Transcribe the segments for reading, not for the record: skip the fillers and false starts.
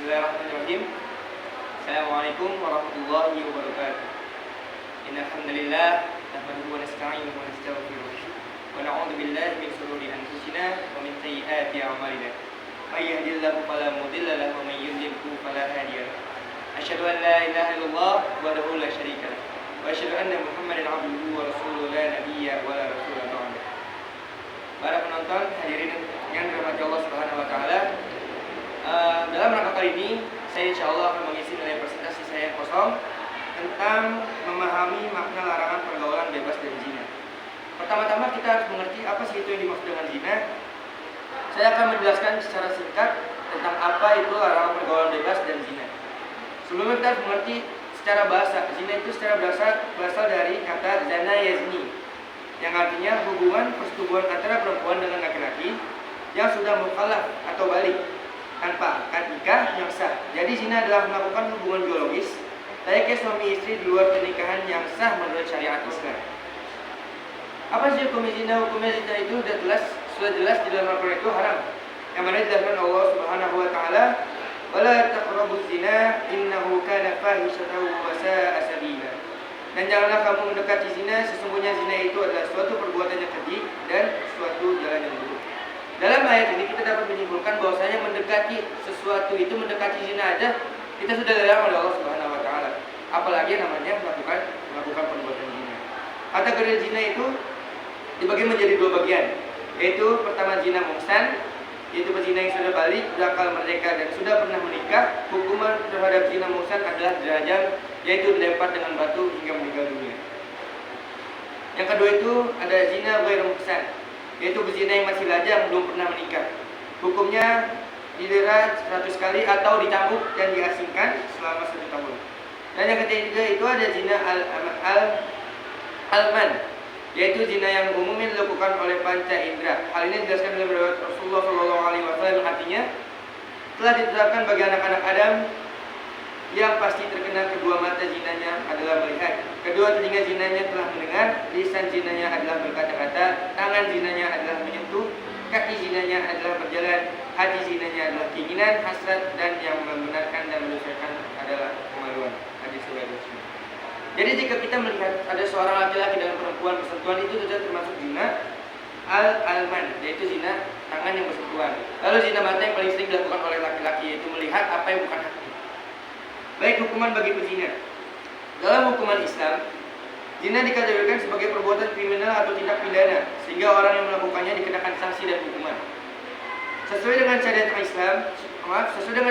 Bismillahirrahmanirrahim. Assalamualaikum warahmatullahi wabarakatuh. Innal hamdalillah nahmaduhu wa nasta'inuhu wa nastaghfiruh wa na'udzu billahi min shururi anfusina wa min sayyiati a'malina. May yahdihillahu fala mudilla lahu wa may yudlilhu fala hadiya lahu. Asyhadu an la ilaha illallah wahdahu la syarika lahu wa asyhadu anna Muhammadan 'abduhu wa rasuluhu la nabiyya wa la rasula ba'da. Para penonton hadirin yang dirahmati Allah Subhanahu wa taala, dalam rangka kali ini saya insya Allah akan mengisi nilai presentasi saya yang kosong tentang memahami makna larangan pergaulan bebas dan zina. Pertama-tama kita harus mengerti apa sih itu yang dimaksud dengan zina. Saya akan menjelaskan secara singkat tentang apa itu larangan pergaulan bebas dan zina. Sebelumnya kita harus mengerti secara bahasa. Zina itu secara berasal dari kata zana yazni, yang artinya hubungan persetubuhan antara perempuan dengan laki-laki yang sudah mukallaf atau balik tanpa akad nikah yang sah. Jadi zina adalah melakukan hubungan biologis layaknya suami istri di luar pernikahan yang sah menurut syariat Islam. Apa sih hukum zina? Hukum zina itu sudah jelas di dalam Al-Quran itu haram. Yang mana dijelaskan Allah Subhanahu wa taala, "Wala taqrabuz zina innahu kana fahishatan wa sa'a sabila." Dan janganlah kamu mendekati zina, sesungguhnya zina itu adalah suatu perbuatan yang keji dan suatu jalan yang buruk. Dalam ayat ini kita dapat menyimpulkan bahwasanya mendekati sesuatu itu, mendekati zina aja kita sudah dilarang oleh Allah Subhanahu wa taala. Apalagi namanya melakukan perbuatan zina. Kategori zina itu dibagi menjadi dua bagian, yaitu pertama zina muhsan, yaitu pezina yang sudah balik, berakal merdeka dan sudah pernah menikah. Hukuman terhadap zina muhsan adalah dirajam, yaitu dilempar dengan batu hingga meninggal dunia. Yang kedua itu ada zina ghairu muhsan, yaitu berzina yang masih lajang belum pernah menikah. Hukumnya didera 100 kali atau dicambuk dan diasingkan selama 1 tahun. Dan yang ketiga itu ada zina al-man, yaitu zina yang umumnya dilakukan oleh panca indera. Hal ini dijelaskan dalam riwayat Rasulullah SAW, artinya telah ditetapkan bagi anak-anak Adam yang pasti terkena kedua mata zinanya adalah melihat, kedua telinga zinanya telah mendengar, lisan zinanya adalah berkata-kata, tangan zinanya adalah menyentuh, kaki zinanya adalah berjalan, hati zinanya adalah keinginan, hasrat, dan yang membenarkan dan mendustakan adalah kemaluan. Hadis riwayat Muslim. Jadi jika kita melihat ada seorang laki-laki dan perempuan bersentuhan, itu sudah termasuk zina al-man, yaitu zina tangan yang bersentuhan. Lalu zina mata yang paling sering dilakukan oleh laki-laki, yaitu melihat apa yang bukan haknya. Baik, hukuman bagi pezina. Dalam hukuman Islam, zina dikategorikan sebagai perbuatan kriminal atau tindak pidana, sehingga orang yang melakukannya dikenakan sanksi dan hukuman. Sesuai dengan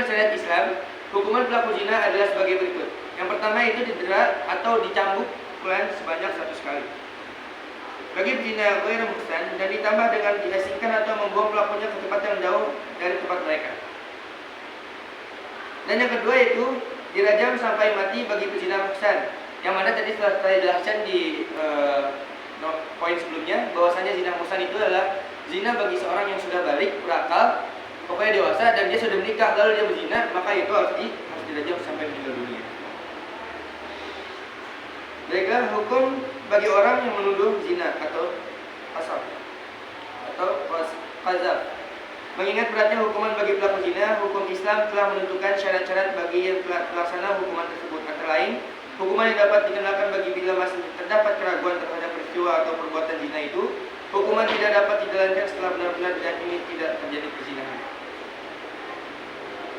syariat Islam, hukuman pelaku zina adalah sebagai berikut. Yang pertama itu didera atau dicambuk sebanyak 100 kali. Bagi pezina ghairu muhsan, dan ditambah dengan diasingkan atau membuang pelakunya ke tempat yang jauh dari tempat mereka. Dan yang kedua itu dirajam sampai mati bagi pezina muhsan, yang mana tadi setelah saya jelaskan di poin sebelumnya, bahwasanya zina muhsan itu adalah zina bagi seorang yang sudah balik, berakal, pokoknya dewasa, dan dia sudah menikah lalu dia berzina, maka itu harus dirajam sampai meninggal dunia. Baiklah, hukum bagi orang yang menuduh zina atau qazaf atau qazaf. Mengingat beratnya hukuman bagi pelaku zina, hukum Islam telah menentukan syarat-syarat bagi yang telah terlaksana hukuman tersebut. Antara lain, hukuman yang dapat dikenakan bagi bila masih terdapat keraguan terhadap peristiwa atau perbuatan zina itu, hukuman tidak dapat dijalankan setelah benar-benar diyakini tidak terjadi perzinahan.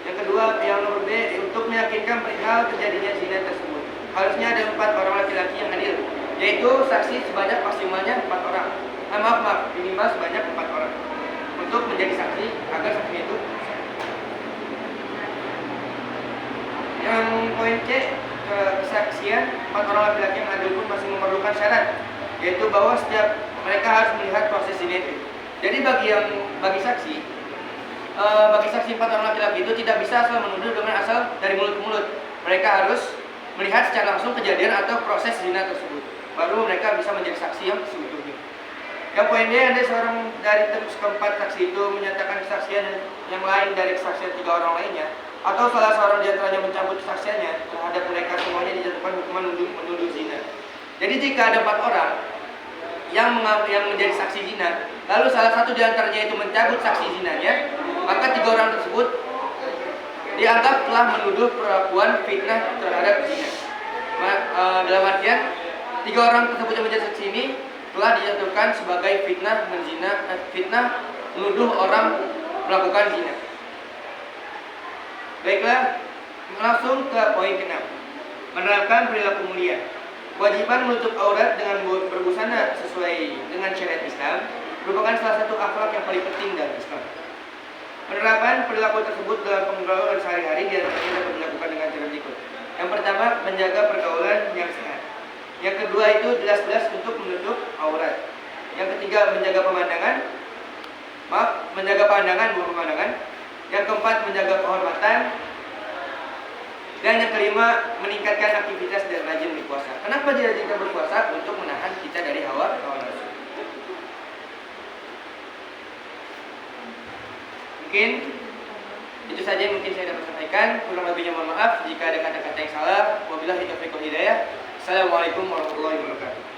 Yang kedua, yang nomor B, untuk meyakinkan perihal terjadinya zina tersebut, harusnya ada 4 orang laki-laki yang hadir, yaitu saksi sebanyak maksimalnya 4 orang. Minimal sebanyak 4 orang untuk menjadi saksi agar saksi itu. Yang poin C, kesaksian 4 orang laki-laki yang hadir pun masih memerlukan syarat, yaitu bahwa setiap mereka harus melihat proses zina itu. Jadi bagi saksi 4 orang laki-laki itu tidak bisa asal menuduh dengan asal dari mulut ke mulut. Mereka harus melihat secara langsung kejadian atau proses zina tersebut, baru mereka bisa menjadi saksi yang seutuhnya. Yang poin D, ada seorang dari keempat saksi itu menyatakan kesaksian yang lain dari kesaksian 3 orang lainnya, atau salah seorang di antaranya mencabut kesaksiannya, terhadap mereka semuanya dijatuhkan hukuman menuduh zina. Jadi jika ada 4 orang yang menjadi saksi zina, lalu salah satu di antaranya itu mencabut saksi zinanya, maka 3 orang tersebut dianggap telah menuduh perlakuan fitnah terhadap zina. Dalam artian 3 orang tersebut yang menjadi saksi ini telah dijatuhkan sebagai fitnah menuduh orang melakukan zina. Baiklah, langsung ke poin ke-6. Menerapkan perilaku mulia. Kewajiban menutup aurat dengan berbusana sesuai dengan syariat Islam merupakan salah satu akhlak yang paling penting dalam Islam. Penerapan perilaku tersebut dalam pergaulan sehari-hari diantaranya dapat dilakukan dengan cara berikut. Yang pertama, menjaga pergaulan yang sehat. Yang kedua itu jelas-jelas untuk menutup aurat. Yang ketiga, menjaga pandangan. Yang keempat, menjaga kehormatan. Dan yang kelima, meningkatkan aktivitas dan rajin berpuasa. Kenapa dirajinkan berpuasa? Untuk menahan kita dari hawa nafsu. Mungkin itu saja yang mungkin saya dapat sampaikan. Kurang lebihnya mohon maaf jika ada kata-kata yang salah. Wabillahi taufiq wal hidayah. Assalamualaikum warahmatullahi wabarakatuh.